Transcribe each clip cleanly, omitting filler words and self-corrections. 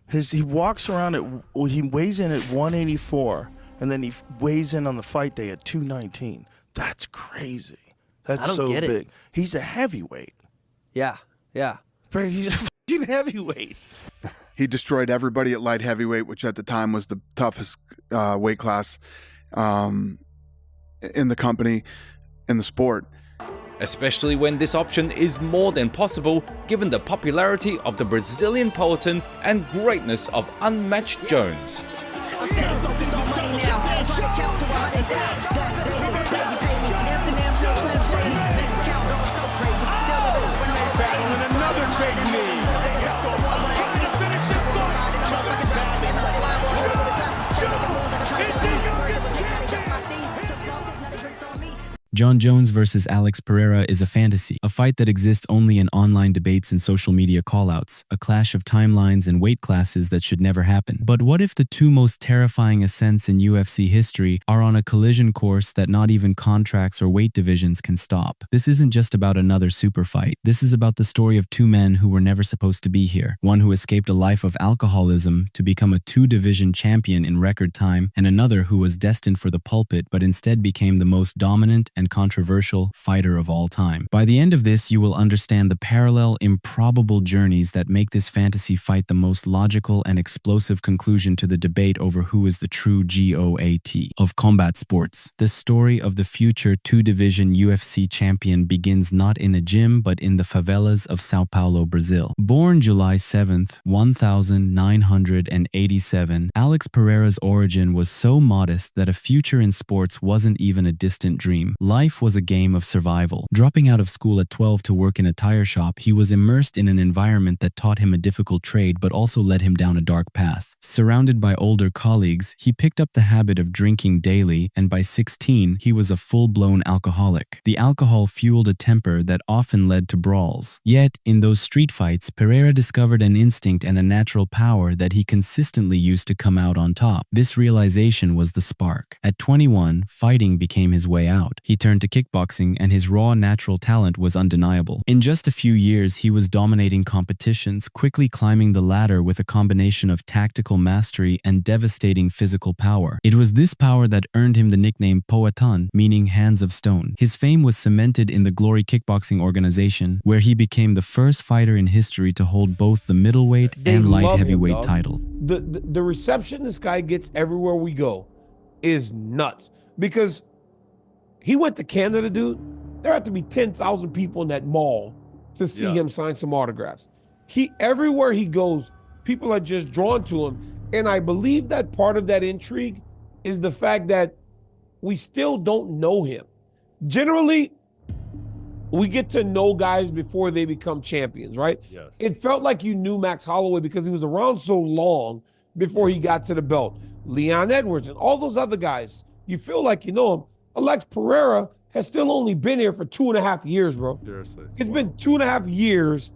He walks around he weighs in at 184, and then he weighs in on the fight day at 219. That's crazy. That's I don't so get it. big. He's a heavyweight. Yeah, yeah. Bro, he's a fucking heavyweight. He destroyed everybody at light heavyweight, which at the time was the toughest weight class in the company, in the sport. Especially when this option is more than possible given the popularity of the Brazilian Poatan and greatness of unmatched Jones. Jon Jones versus Alex Pereira is a fantasy, a fight that exists only in online debates and social media callouts, a clash of timelines and weight classes that should never happen. But what if the two most terrifying ascents in UFC history are on a collision course that not even contracts or weight divisions can stop? This isn't just about another super fight. This is about the story of two men who were never supposed to be here. One who escaped a life of alcoholism to become a two-division champion in record time, and another who was destined for the pulpit but instead became the most dominant and controversial fighter of all time. By the end of this, you will understand the parallel, improbable journeys that make this fantasy fight the most logical and explosive conclusion to the debate over who is the true GOAT of combat sports. The story of the future two-division UFC champion begins not in a gym but in the favelas of Sao Paulo, Brazil. Born July 7th, 1987, Alex Pereira's origin was so modest that a future in sports wasn't even a distant dream. Life was a game of survival. Dropping out of school at 12 to work in a tire shop, he was immersed in an environment that taught him a difficult trade but also led him down a dark path. Surrounded by older colleagues, he picked up the habit of drinking daily, and by 16, he was a full-blown alcoholic. The alcohol fueled a temper that often led to brawls. Yet, in those street fights, Pereira discovered an instinct and a natural power that he consistently used to come out on top. This realization was the spark. At 21, fighting became his way out. He turned to kickboxing, and his raw natural talent was undeniable. In just a few years, he was dominating competitions, quickly climbing the ladder with a combination of tactical mastery and devastating physical power. It was this power that earned him the nickname Poatan, meaning hands of stone. His fame was cemented in the Glory Kickboxing organization, where he became the first fighter in history to hold both the middleweight and light heavyweight title. The reception this guy gets everywhere we go is nuts, because he went to Canada, dude. There had to be 10,000 people in that mall to see him sign some autographs. Everywhere he goes, people are just drawn to him. And I believe that part of that intrigue is the fact that we still don't know him. Generally, we get to know guys before they become champions, right? Yes. It felt like you knew Max Holloway because he was around so long before he got to the belt. Leon Edwards and all those other guys, you feel like you know him. Alex Pereira has still only been here for 2.5 years, bro. Seriously. It's been 2.5 years,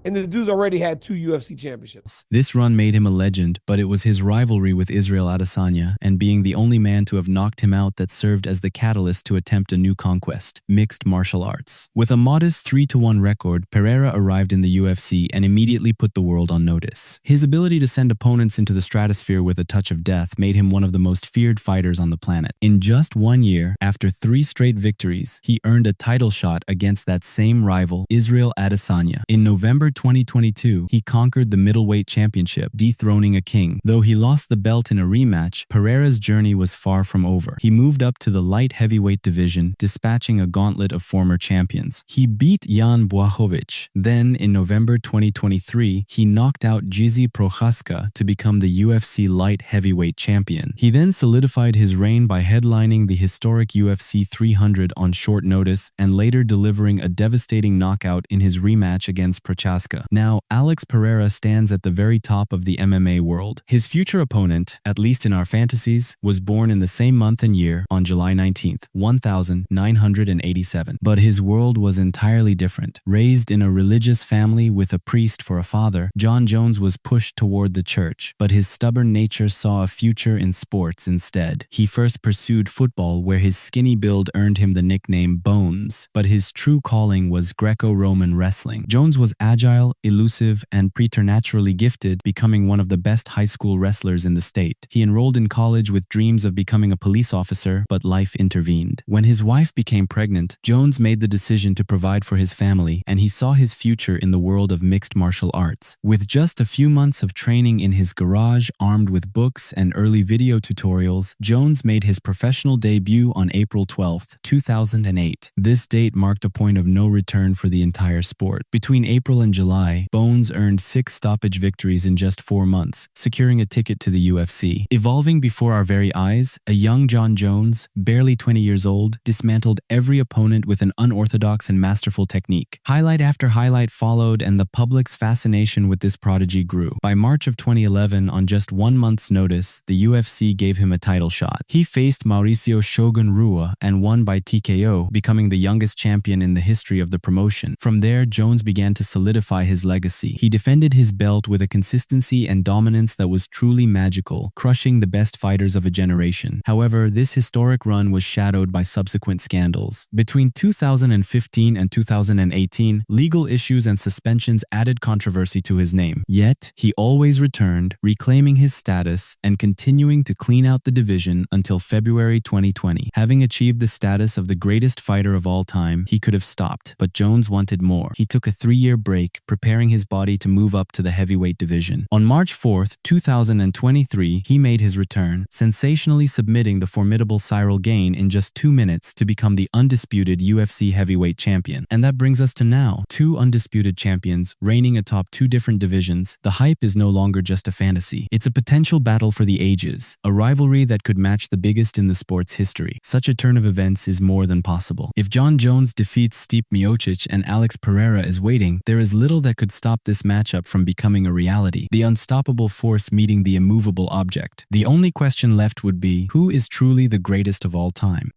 and the dude's already had 2 UFC championships. This run made him a legend, but it was his rivalry with Israel Adesanya and being the only man to have knocked him out that served as the catalyst to attempt a new conquest, mixed martial arts. With a modest 3-1 record, Pereira arrived in the UFC and immediately put the world on notice. His ability to send opponents into the stratosphere with a touch of death made him one of the most feared fighters on the planet. In just 1 year, after 3 straight victories, he earned a title shot against that same rival, Israel Adesanya. In November 2022, he conquered the middleweight championship, dethroning a king. Though he lost the belt in a rematch, Pereira's journey was far from over. He moved up to the light heavyweight division, dispatching a gauntlet of former champions. He beat Jan Blachowicz. Then, in November 2023, he knocked out Jiří Procházka to become the UFC light heavyweight champion. He then solidified his reign by headlining the historic UFC 300 on short notice and later delivering a devastating knockout in his rematch against Procházka. Now, Alex Pereira stands at the very top of the MMA world. His future opponent, at least in our fantasies, was born in the same month and year on July 19th, 1987. But his world was entirely different. Raised in a religious family with a priest for a father, Jon Jones was pushed toward the church, but his stubborn nature saw a future in sports instead. He first pursued football, where his skinny build earned him the nickname Bones, but his true calling was Greco-Roman wrestling. Jones was agile agile, elusive, and preternaturally gifted, becoming one of the best high school wrestlers in the state. He enrolled in college with dreams of becoming a police officer, but life intervened. When his wife became pregnant, Jones made the decision to provide for his family, and he saw his future in the world of mixed martial arts. With just a few months of training in his garage, armed with books and early video tutorials, Jones made his professional debut on April 12, 2008. This date marked a point of no return for the entire sport. Between April and July, Bones earned 6 stoppage victories in just 4 months, securing a ticket to the UFC. Evolving before our very eyes, a young Jon Jones, barely 20 years old, dismantled every opponent with an unorthodox and masterful technique. Highlight after highlight followed, and the public's fascination with this prodigy grew. By March of 2011, on just 1 month's notice, the UFC gave him a title shot. He faced Mauricio Shogun Rua and won by TKO, becoming the youngest champion in the history of the promotion. From there, Jones began to solidify his legacy. He defended his belt with a consistency and dominance that was truly magical, crushing the best fighters of a generation. However, this historic run was shadowed by subsequent scandals. Between 2015 and 2018, legal issues and suspensions added controversy to his name. Yet, he always returned, reclaiming his status and continuing to clean out the division until February 2020. Having achieved the status of the greatest fighter of all time, he could have stopped, but Jones wanted more. He took a 3-year break, preparing his body to move up to the heavyweight division. On March 4th, 2023, he made his return, sensationally submitting the formidable Cyril Gane in just 2 minutes to become the undisputed UFC heavyweight champion. And that brings us to now, 2 undisputed champions, reigning atop 2 different divisions. The hype is no longer just a fantasy. It's a potential battle for the ages, a rivalry that could match the biggest in the sport's history. Such a turn of events is more than possible. If Jon Jones defeats Stipe Miocic and Alex Pereira is waiting, there is little that could stop this matchup from becoming a reality. The unstoppable force meeting the immovable object. The only question left would be, who is truly the greatest of all time?